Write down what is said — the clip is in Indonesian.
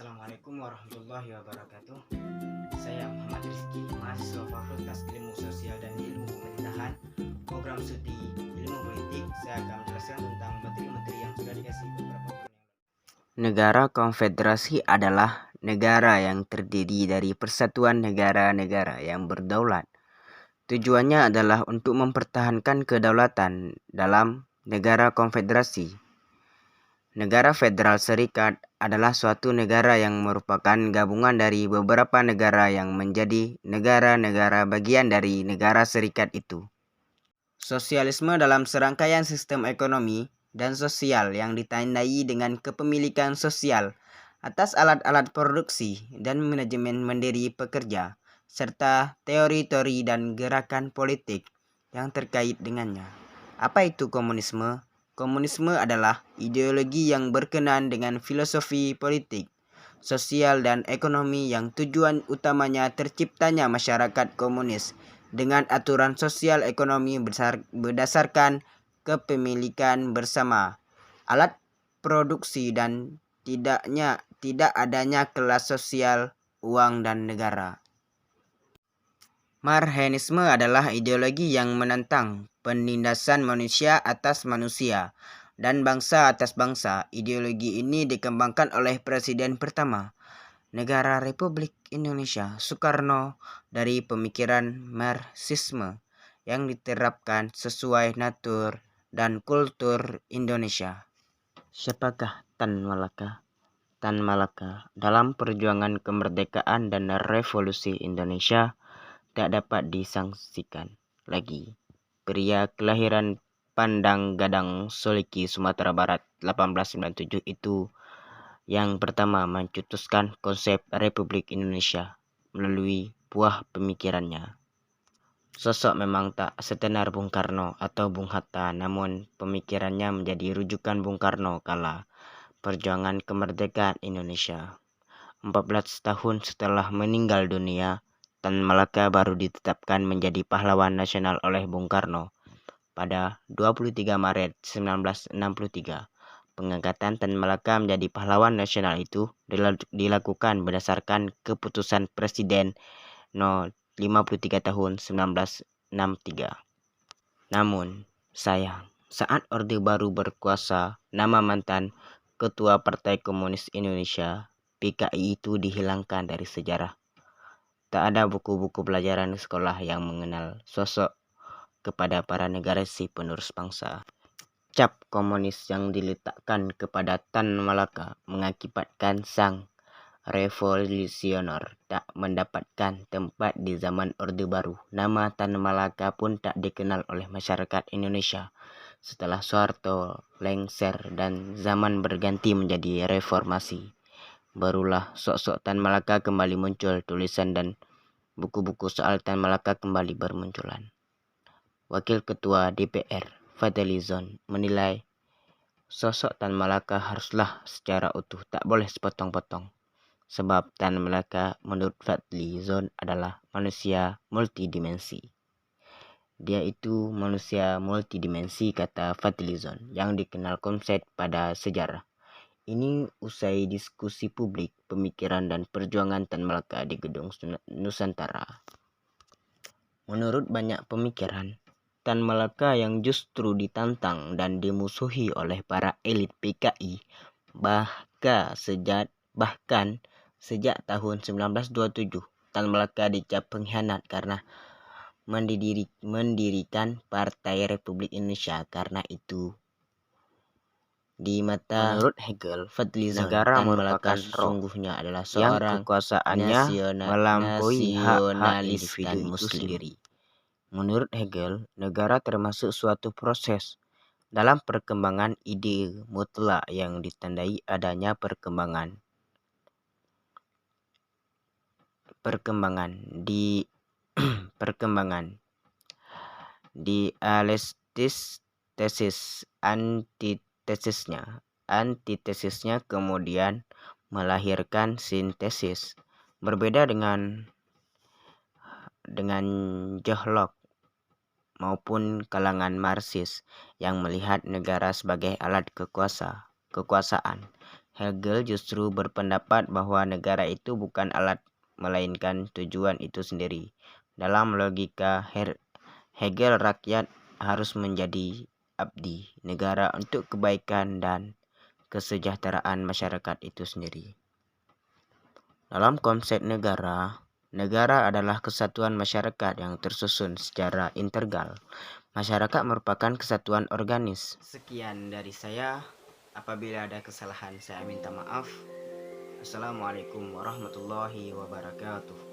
Assalamualaikum warahmatullahi wabarakatuh. Saya Muhammad Rizky, mahasiswa Fakultas Ilmu Sosial dan Ilmu Pemerintahan, program studi Ilmu Politik. Saya akan menjelaskan tentang materi-materi yang sudah dikasih beberapa bulan yang lalu. Negara konfederasi adalah negara yang terdiri dari persatuan negara-negara yang berdaulat. Tujuannya adalah untuk mempertahankan kedaulatan dalam negara konfederasi. Negara Federal Serikat adalah suatu negara yang merupakan gabungan dari beberapa negara yang menjadi negara-negara bagian dari negara serikat itu. Sosialisme dalam serangkaian sistem ekonomi dan sosial yang ditandai dengan kepemilikan sosial atas alat-alat produksi dan manajemen mandiri pekerja, serta teori-teori dan gerakan politik yang terkait dengannya. Apa itu komunisme? Komunisme adalah ideologi yang berkenaan dengan filosofi politik, sosial, dan ekonomi yang tujuan utamanya terciptanya masyarakat komunis dengan aturan sosial ekonomi berdasarkan kepemilikan bersama, alat produksi, dan tidak adanya kelas sosial, uang, dan negara. Marxisme adalah ideologi yang menentang penindasan manusia atas manusia dan bangsa atas bangsa. Ideologi ini dikembangkan oleh Presiden pertama Negara Republik Indonesia Soekarno dari pemikiran Marxisme yang diterapkan sesuai natur dan kultur Indonesia. Siapakah Tan Malaka? Tan Malaka dalam perjuangan kemerdekaan dan revolusi Indonesia tak dapat disangsikan lagi. Pria kelahiran Pandang Gadang Soliki, Sumatera Barat 1897 itu yang pertama mencetuskan konsep Republik Indonesia melalui buah pemikirannya. Sosok memang tak setenar Bung Karno atau Bung Hatta, namun pemikirannya menjadi rujukan Bung Karno kala perjuangan kemerdekaan Indonesia. 14 tahun setelah meninggal dunia, Tan Malaka baru ditetapkan menjadi pahlawan nasional oleh Bung Karno pada 23 Maret 1963. Pengangkatan Tan Malaka menjadi pahlawan nasional itu dilakukan berdasarkan keputusan Presiden No. 53 tahun 1963. Namun, sayang, saat Orde Baru berkuasa, nama mantan Ketua Partai Komunis Indonesia (PKI) itu dihilangkan dari sejarah. Tak ada buku-buku pelajaran sekolah yang mengenal sosok kepada para generasi penerus bangsa. Cap komunis yang diletakkan kepada Tan Malaka mengakibatkan sang revolusioner tak mendapatkan tempat di zaman Orde Baru. Nama Tan Malaka pun tak dikenal oleh masyarakat Indonesia. Setelah Soeharto lengser dan zaman berganti menjadi reformasi, barulah sosok Tan Malaka kembali muncul. Tulisan dan buku-buku soal Tan Malaka kembali bermunculan. Wakil Ketua DPR Fadlizon menilai sosok Tan Malaka haruslah secara utuh, tak boleh sepotong-potong. Sebab Tan Malaka menurut Fadlizon adalah manusia multidimensi. Dia itu manusia multidimensi, kata Fadlizon, yang dikenal konsep pada sejarah. Ini usai diskusi publik pemikiran dan perjuangan Tan Malaka di Gedung Nusantara. Menurut banyak pemikiran, Tan Malaka yang justru ditantang dan dimusuhi oleh para elit PKI bahkan sejak tahun 1927. Tan Malaka dicap pengkhianat karena mendirikan Partai Republik Indonesia. Karena itu, di mata menurut Hegel, Fadlizon, negara merupakan sesungguhnya adalah seorang kekuasaannya melampaui hak-hak individu itu sendiri. Menurut Hegel, negara termasuk suatu proses dalam perkembangan ide mutlak yang ditandai adanya perkembangan tesis antitesisnya kemudian melahirkan sintesis. Berbeda dengan John Locke maupun kalangan Marxis yang melihat negara sebagai alat kekuasaan. Hegel justru berpendapat bahwa negara itu bukan alat, melainkan tujuan itu sendiri. Dalam logika Hegel, rakyat harus menjadi abdi negara untuk kebaikan dan kesejahteraan masyarakat itu sendiri. Dalam konsep negara, negara adalah kesatuan masyarakat yang tersusun secara integral. Masyarakat merupakan kesatuan organis. Sekian dari saya. Apabila ada kesalahan, saya minta maaf. Assalamualaikum warahmatullahi wabarakatuh.